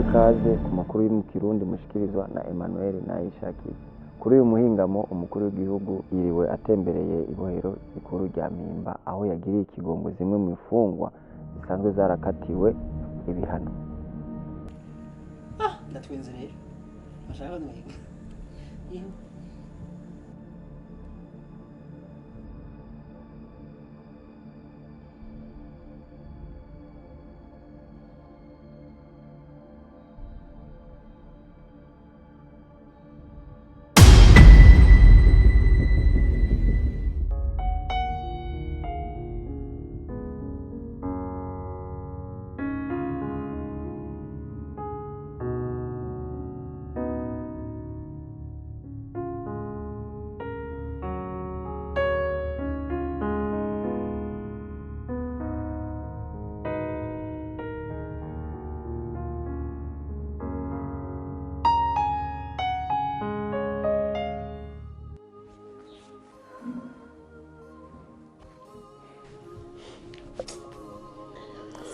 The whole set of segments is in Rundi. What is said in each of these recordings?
Ikaze ku makuru yo mu Kirundi mushikirizwa na Emmanuel Nayishakiye. Kuri uyu muhingamo umukuru w'igihugu yiriwe atembereye ibohero rikuru rya Mpimba aho yagiriye ikigongo zimwe mu ifungwa zisanzwe zarakatiwe ibihano. Ndatwenze rero. Mashaka nwiga.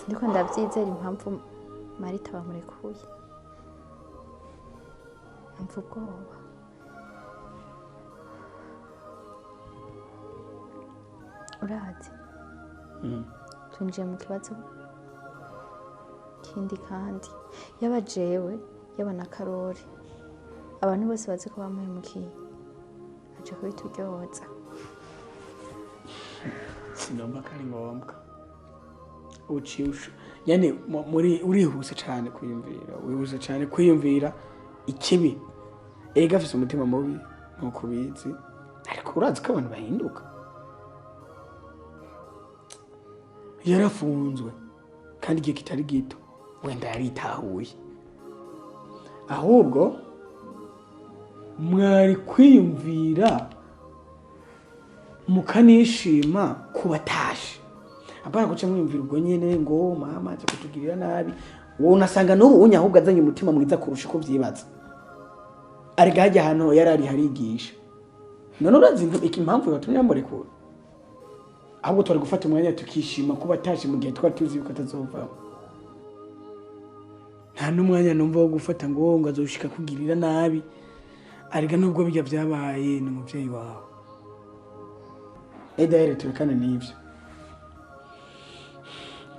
Ndiko ndavyizera impamvu Marita bamurekuye. Mpfu ubwoba. Urazi? Twinjiye mu kibazo kindi kandi yaba jewe yaba na Karori abantu bose bazi ko bamuhemukiye aje kubituryoza. Sinomba kari ngombwa uciusha yani muri urihuse cyane kwiyumvira wihuse cyane kwiyumvira ikibi ega afise umutima mubi nkuko bizi ariko urazi ko abantu bahinduka yarafunzwe kandi igihe kitari gito wenda yaritahuye ahubwo mwari kwiyumvira mukanishima kubatashe apana kuca mwiyumvira ubwo nyene ngo mama aje kutugirira nabi wowe unasanga n'ubu unyahubwo azanye umutima mwiza kurusha uko vyibaza arega hajya hano yarari harigisha none urazi iki impamvu yatumye amurekura ahubwo twari gufata umwanya tukishima kubatashe mu gihe twari tuzi yuko atazova nta n'umwanya numva wo gufata ngo azoshika kugirira nabi arega nubwo bijya byabaye ni muvyeyi wawe Edaire turekane n'ivyo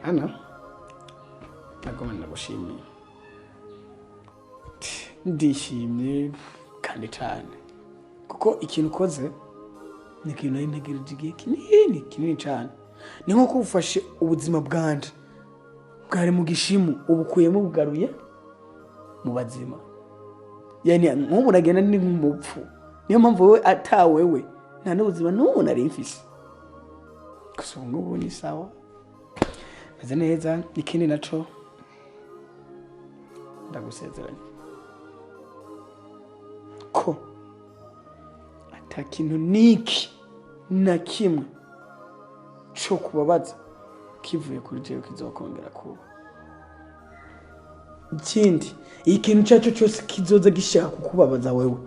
Ana nagoma ndagushimiye ndishimye kandi cyane kuko ikintu ukoze ni ikintu nari ntegereje igihe kinini cyane ni nko kufashe ubuzima bwanje bwari mu gishimu ubukuyemo bugaruye mu bazima yani nk'ubu nagenda ni nk'umupfu niyo mpamvu wewe atawewe nta n'ubuzima n'ubu nari mfise gusa ubu ni sawa meze neza ikindi naco ndagusezeranya ko ata kintu niki na kimwe cyo kubabaza kivuye kuri jewe kizokongera kuba ikindi ikintu cyaco cyose kizoza gishaka kukubabaza wewe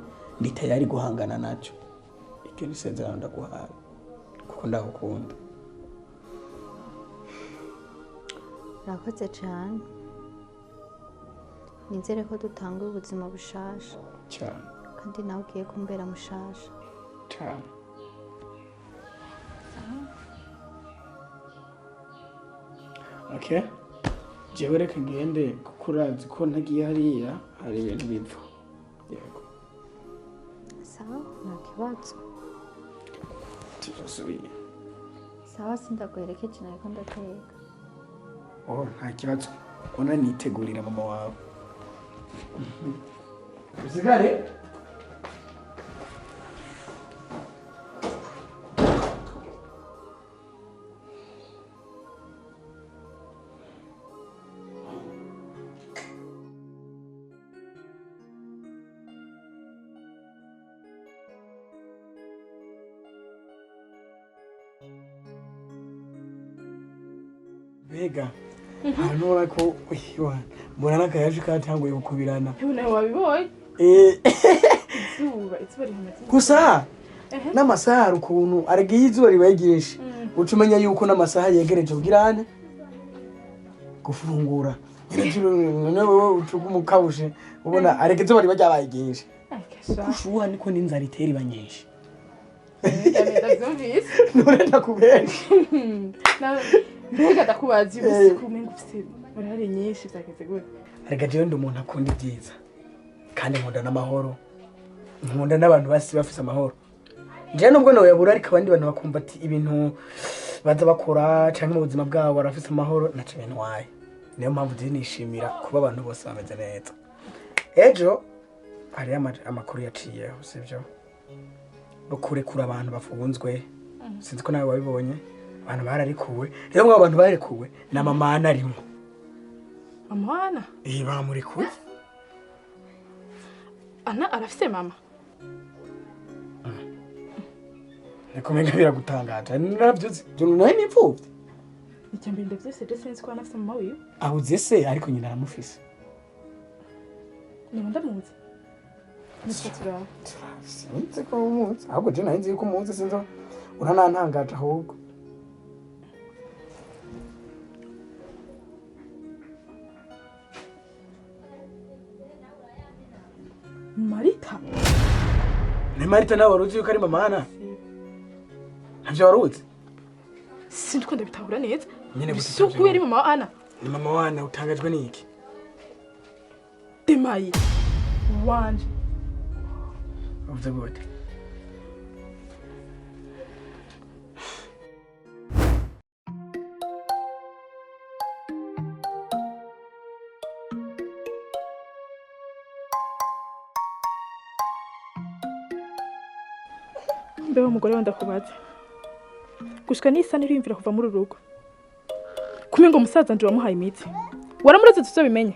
ndi tayari guhangana naco ikintu isezerano ndaguhaye kuko ndagukunda. urakoze cyane nizere ko dutanga ubuzima bushasha cyane kandi nawe ugiye kumbera mushasha cyane. Okay, jewe reka ngende kuko urazi ko ntagiye hariya hari ibintu bipfa. Yego. sawa nta kibazo Tuzasubiye. sawa sindaguherekeje nariko ndateka Oh, nta kibazo. Ona nitegurira mama wawe. Usigare. Bega. Hano ubona ko mbona n'akayaje katanguye gukubirana. nawe wabibonye izuba rihameze Gusa n'amasaha hari ukuntu aragiye izuba ribaye ryinshi uca umenya yuko n'amasaha yegereje ubwirane gufungura wowe ucuga umukabushe ubona areka izuba riba ryabaye ryinshi kushuha niko n'inzara itera iba nyinshi ndavyumvise nurenda kubenshi mbega ndakubaza ubusiku umenga ufise urare nyinshi vyageze gute areka jewe ndi umuntu akunda ibyiza kandi nkunda n'amahoro nkunda n'abantu basi bafise amahoro jewe nubwo noyabura ariko abandi bantu bakumva ati ibintu baza bakora canke mu buzima bwabo barafise amahoro naco ibintu waye niyo mpamvu je nishimira kuba abantu bose bameze neza ejo hari amakuru yaciyeho sivyo kurekura abantu bafunzwe sinzi ko nawe wabibonye abantu bararekuwe rero mwabo abantu barekuwe na mama Ana arimo mama Ana bamurekuye Ana arafise mama Nikumenga biragutangaje naravyuzi nawe nipfuvye icyambere ndavyose je sinzi ko anafise mama wiwe ahuze se ariko nyina aramufise niba ndamuzi nitwatura sinzi ko umuzi ahubwo je nahinzi yuko umuzi sinzi uranantangaje ahubwo Marita ni Marita nawe waruzi yuko ari mama Ana ntavyo waruzi sinzi ko ndabitahura neza nyene bisuku yari mama Ana ni mama Ana utangajwe niki demayi wanje uvuze gute mbeho umugore wanda kubaza gushika nisa niriyumvira kuva muri urugo kumengo umusaza nje wamuhaye imiti waramuraze tuzobimenye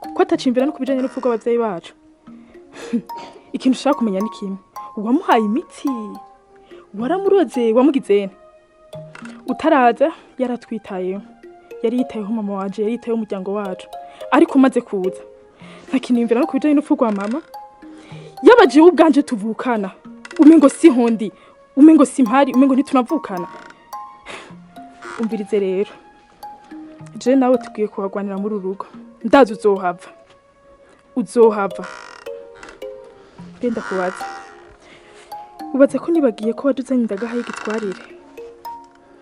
kuko atacimvira no kubijanye n'upfu rw'abavyeyi bacu ikintu ushaka kumenya ni kimwe wamuhaye imiti waramuroze wamugizene utaraza yaratwitayeho yari yitayeho mama wanje yari yitayeho umuryango wacu ariko umaze kuza ntakinimvira no kubijanye n'upfu rwa mama yabajiwe ubwanje tuvukana umengo si hondi umengo si mpari umengo ntitunavukana umvirize rero je nawe tugiye kuhagwanira muri urugo ndazi uzohava benda kubaza ubaze ko nibagiye ko waduzanye indagaha y'igitwarire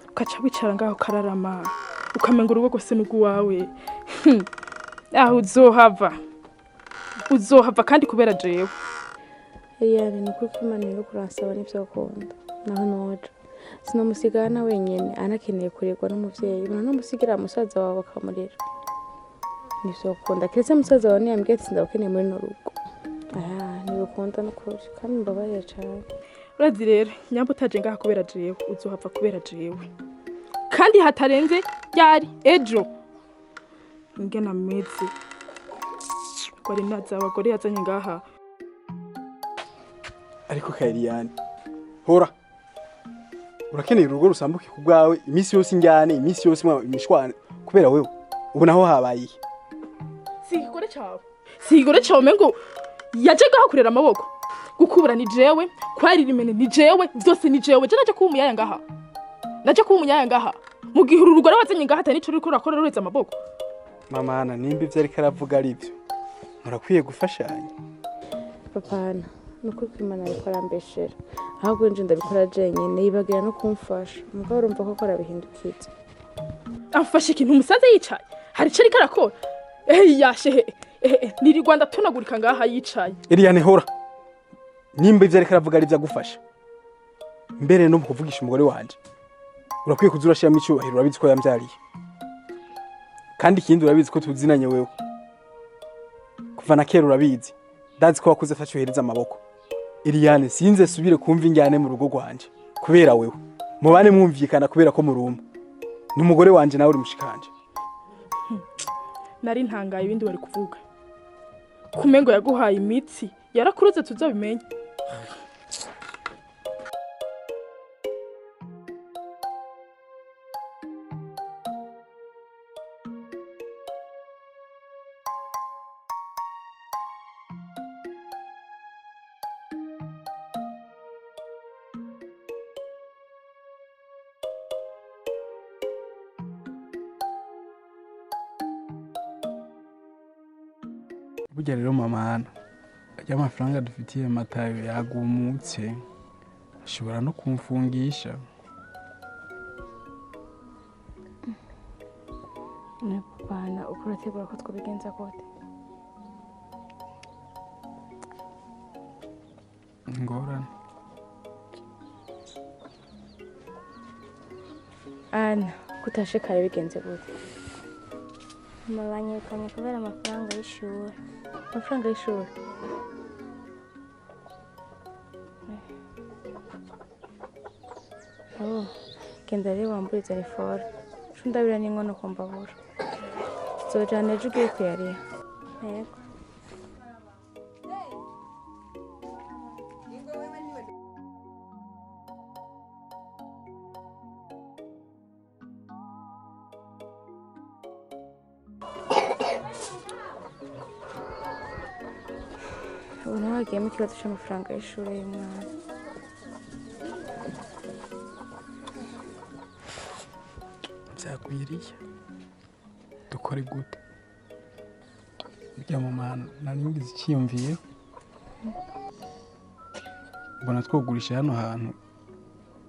ukaca wicara ngaho kararama ukamenga urugo rwose n'ugwawe aho uzohava kandi kubera jewe Eliane nukuri ko Imana iri kuransaba n'ivyo akunda naho noja sinamusigana wenyene anakeneye kuregwa n'umuvyeyi bona namusigira musaza wawe akamurera nivyo akunda kiretse musaza wawe niyambwiye ati ndakeneye muri no rugo ntibikunda nukuri kandi mbabarira cane urazi rero nyamba utaje ngaha kubera jewe uzohava kubera jewe kandi hatarenze ryari ejo ingena meze kwari naza abagore yazanye ngaha ariko Eliane hora urakeneye urugo rusambuke ku bwawe imisi yose injyane imisi yose imishwana kubera wewe ubu naho habaye sigikore cawe mengo yaje gaho kurera amaboko gukubura ni jewe, kwarira imene ni jewe, vyose ni jewe. Je naje kuba umuyaya ngaha. Naje kuba umuyaya ngaha. Mu gihe uru rugore wazanye ngaha atari ico uriko urakora rureze amaboko. Mama Ana nimba ivyo ariko aravuga ari byo murakwiye gufashanya. Papana nukuri ko Imana ariko arambeshera ahubwo nje ndabikora jenyine yibagira no kumfasha mugabo urumva ko akora bihindukiza. Amfashe ikintu umusaza yicaye. Hari ico ariko arakora. Yashe niri Rwanda tunagurika ngaha yicaye. Eliane hora. Nimba ivyo ariko aravuga ari byo agufasha. Mbere no kuvugisha umugore wanje. Urakwiye kuzurashira mu cyubahiro urabizi ko yambyariye. Kandi ikindi urabizi ko tuzinanye wewe. Kuva na kera urabizi. Ndazi ko wakuze fashuhereza amaboko. Eliane sinze subire kumva injyane mu rugo rwanje kubera wewe. Mubane mwumvikana kubera ko murumba. Ni umugore wanje nawe uri mushikanje. Nari ntangaye ibindi wari kuvuga. Kumengo yaguhaye imitsi yarakuruze tuzobimenye. Burya rero mama Ana ajya amafaranga dufitiye Matayo yagumutse ashobora no kumfungisha. Ne Papana uko urategura ko twobigenza gute? Ngorane. Ana kutashe kare bigenze gute? Mabanyekanye kubera amafaranga y'ishuri. Amafaranga y'ishuri. Oh, genda rero wambure telefone. Shundabira n'inkono ko mbabura. Zojana ejo ugiye kuyariha. Yego. Ubu nawe hagiyemo ikibazo cy'amafaranga y'ishuri y'umwana. Byakwiriye. Dukore gute? Burya mama nari ngize icyiyumviye. Mbona twogurisha hano hantu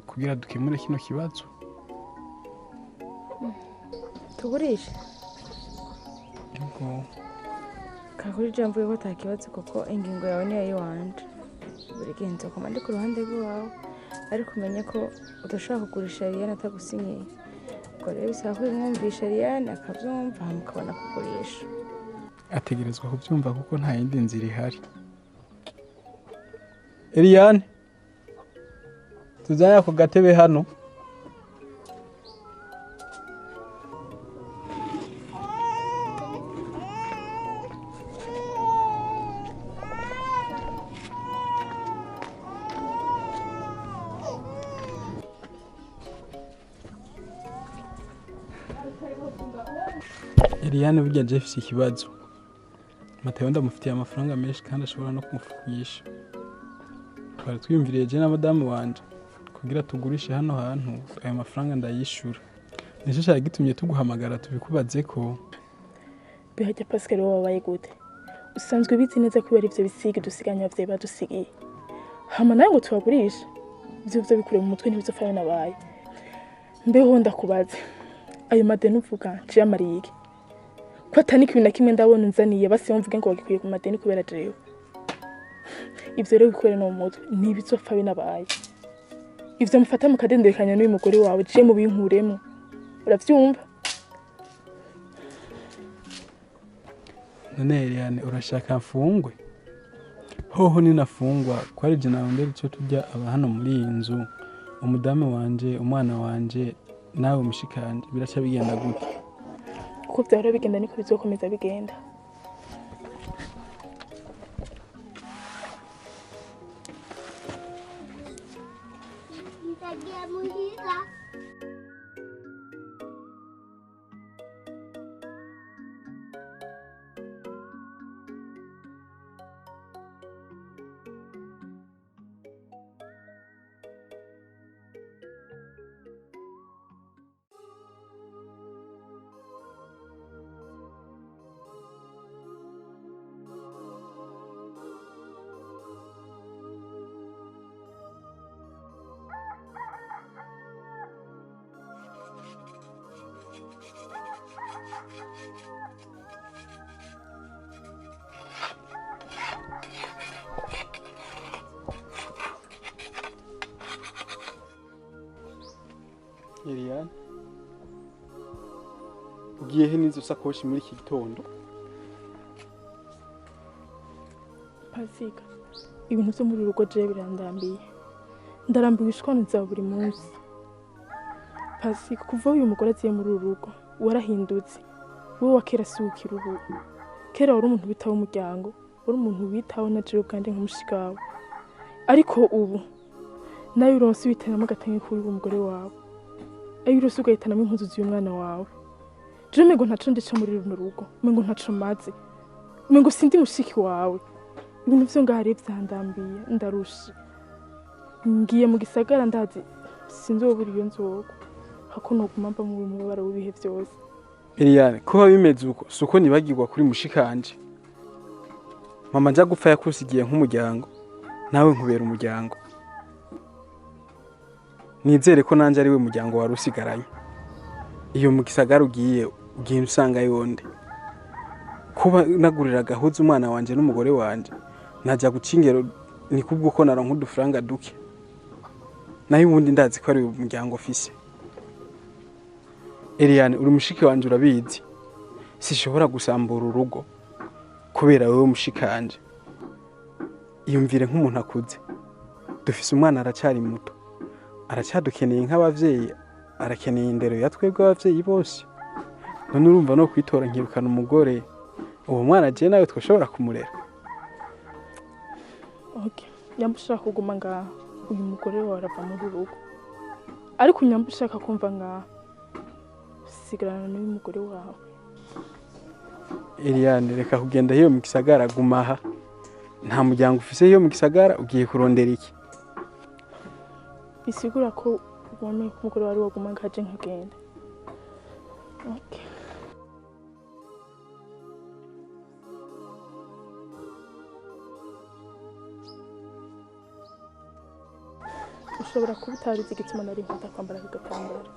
kugira dukemure kino kibazo. Tugurishe? Yego. Kakuri jambo yuko atakibazo kuko ingingo yawe niyo yiwanje. Buri gihe nzokoma ndi ku ruhande rwawe ariko umenye ko udashaka kugurisha Eliane atagusinyiye. Ubwo rero bisaba ko umwumvisha Eliane akabyumva mukabona kugurisha. Ategerezwa kubyumva kuko nta yindi nzira ihari. Eliane tuzaya ku gatebe hano. Eliane burya je afise ikibazo. Matayo ndamufitiye amafaranga menshi kandi ashobora no kumufugisha. Twari twiyumviriye je na madamu wanje kugira tugurishe hano hantu ayo mafaranga ndayishura. Nico cyari gitumye tuguhamagara tubikubaze ko Bihajya Pascal wabaye gute? Usanzwe bizi neza kubera ivyo bisigi dusiganya abavyeyi badusigiye. Hama nawe ngo tubagurishe. Ivyo bikure mu mutwe ntibizofana nabaye. Mbeho ndakubaze. Ayo madeni uvuga nje amariye iki? Ko atani kintu na kimwe ndabona unzaniye basi mvuge ngo bagikwiye ku madeni kubera jewe. Ivyo rero bikwere no mu mutwe ntibizopfa binabaye. Ivyo mufata mu kadenderekanya n'uyu mugore wawe je mu binkuremo. Uravyumva? none Eliane urashaka mfungwe? Hoho ninafungwa kwari je nawe mbere cyo tujya aba hano muri iyi nzu. Umudamu wanje, umwana wanje nawe mushikanje biraca bigenda gute? Kuko byahora bigenda niko bizokomeza bigenda. Nitagia muhira. Eliane ugiye he n'izo sakoshi muri iki gitondo? Pasika, ibintu byo muri rugo je birandambiye. Ndarambiwe ishwano za buri munsi. Pasika, kuva uyu mugore aziye muri rugo warahindutse. Wowe wakera si ukiri ubu. Kera wari umuntu bitaho umuryango, wari umuntu bitaho na jewe kandi nkamushigawe. Ariko ubu nayo uronse witanamo agatenge kuri uwo mugore wawe. Ayo uronse ugahitanamo impuzu z'uyu mwana wawe. Je mengo ntaco ndica muri runo rugo, mengo ntaco maze. Mengo sindi mushiki wawe. Ibintu vyo ngahari vyandambiye ndarusha. Ngiye mu gisagara ndazi sinzobura iyo nzogo. Hako noguma mba mu mubabaro w'ibihe vyose. Eliane, kuba bimeze uko suko nibagirwa kuri mushikanje. Mama nja gupfa yakusigiye nk'umuryango, nawe nkubera umuryango. Nizere ko nanje ari we muryango wari usigaranye. Iyo mu gisagara ugiye usanga yonde. Kuba nagurira gahuza umwana wanje n'umugore wanje, najya gucingero ni kubwo ko naronka udufaranga duke. Nayo ubundi ndazi ko ari umuryango ofise. Eliane, uri mushiki wanje urabizi. Sishobora gusambura urugo kubera wewe mushikanje. Iyumvire nk'umuntu akuze. Dufise umwana aracari muto. Aracyadukeneye nk'abavyeyi, arakeneye indero ya twebwe abavyeyi bose. None urumva no kwitora nkirukana umugore. Uwo mwana je nawe twashobora kumurera. Okay, nyambushaka kuguma ngaha. Uyu mugore wawe arava muri rugo. Ariko nyambushaka kumva ngaha. Sigarana n'uyu mugore wawe. Eliane, reka kugenda hiyo mu gisagara gumaha. Nta muryango ufise hiyo mu gisagara ugiye kurondera iki? Bisigura ko ubone ko umugore wari waguma ngaje nkagenda. Okay. Ushobora kuba utarize igitsina nari nkunda kwambara agatambaro.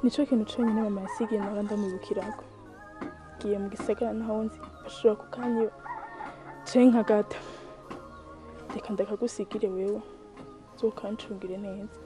Nico kintu cyonyine mama yasigiye nawe ndamubukirako. Giye mu gisagara naho nzi ashobora kukanyo cenka gata. Reka ndakagusigire wewe. Zokancungire neza.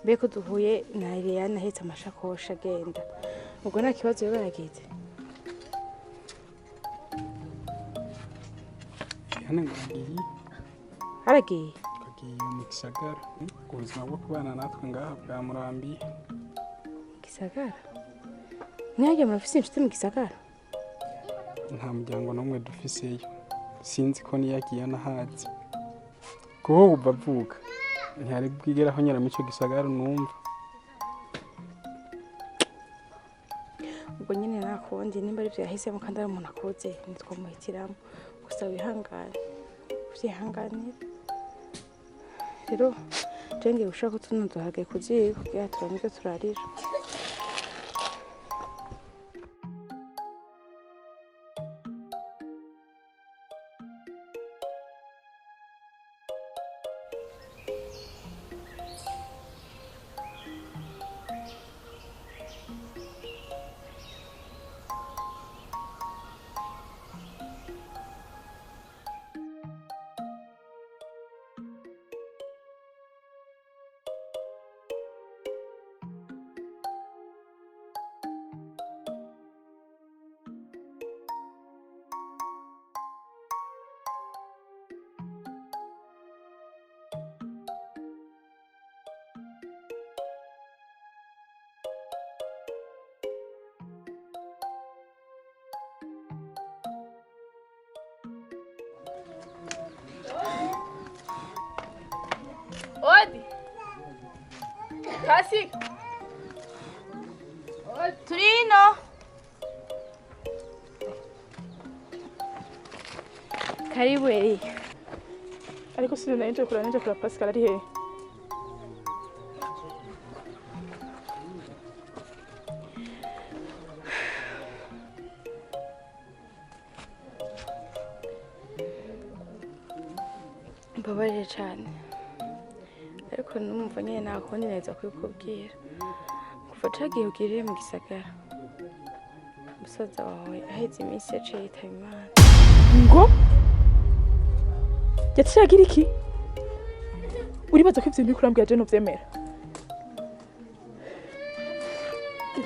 Beko duhuye na Eliane ahetse amashakoshi agenda. Ubwo nta kibazo yo baragize. Eliane ngagiye. Haragiye. Kagiye mu gisagara. Ubuzima bwo kubana natwe ngaha bwa murambi. Gisagara. Mwajya murafise inshuti mu gisagara? Nta muryango n'umwe dufiseyo. Sinzi ko niyagiye anahazi. Kuho ubavuga. Ntihari bwigeraho nyara mu cyo gisagara numva. Ubwo nyine nakundi nimba ari byo yahisemo kandi ari umuntu akuze nitwo muhitiramo. Gusa wihangane. Uzihanganira. Rero jenge ushaka tuno duhage kuziye kugira turamike turarira. Odi. Kasi. Turino. Karibu Eli. Ariko siri nje kura Pascal ari he? Mbabarire cyane. Ariko numva nyine nakundi neza kubikubwira. Kuva cagiye ugirire mu gisagara. Musaza wawe aheze iminsi yaciye yitaba Imana. Ngo? Yaciye iki? Uribaza ko ivyo biri kurambwira je novyemera?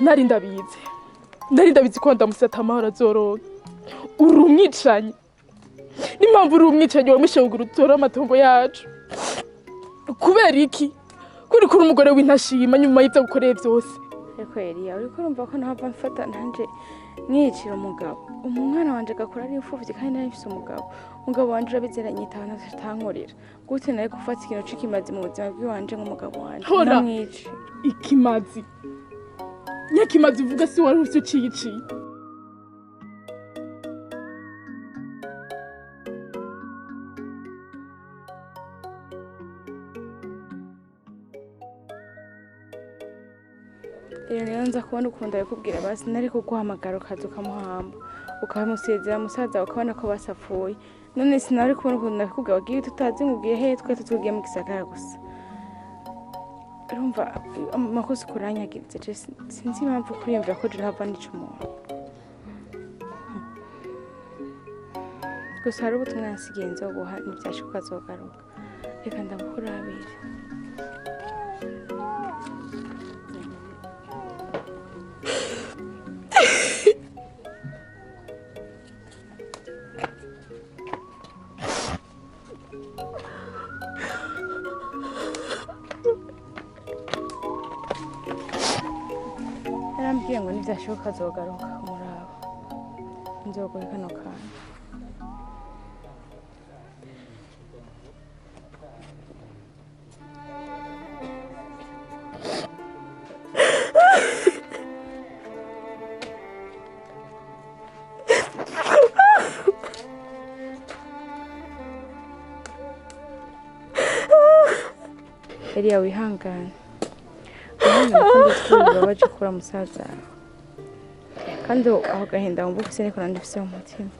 Nari ndabizi ko ndamusata amahoro azoronka. Uri umwicanyi. N'impamvu uri umwicanyi wamwishe kugura utora amatongo yacu. Kubera iki? Kuri umugore w'intashima nyuma y'ivyo gukoreye vyose. Ariko Eliya uriko urumva ko ntahava mfata nanje mwicira umugabo. Umwana wanje gakora ari imfuvyi kandi nari mfise umugabo. Umugabo wanje urabizeranye itahana atankorera. Gute naye gufata ikintu c'ikimazi mu buzima bw'iwanje nk'umugabo wanje. Namwici. Ikimazi. Nyakimazi uvuga si wari ufite uciye. Rero nza kubona ukunda yakubwira basi nari kuguhamagara ukaza ukamuhamba ukamusezera musaza ukabona ko basapfuye none sinari kubona ukuntu nakubwira wagiye tutazi ngubwiye he twese tugiye mu gisagara gusa urumva amakosa kuranyagiritse je sinzi impamvu kuriyumvira ko je hava nica umuntu gusa hari ubutumwa yasigiye nzoguha ntibyashoboka azogaruka reka ndamukurabire. Yarambwiye ngo ntibyashoboka azogaruka kumuraba nzoguhe kano kanya. Eliya wihangane umwana ukunda twibura baje kura musaza kandi aho gahinda wumva ufise niko nanje ufise mu mutima.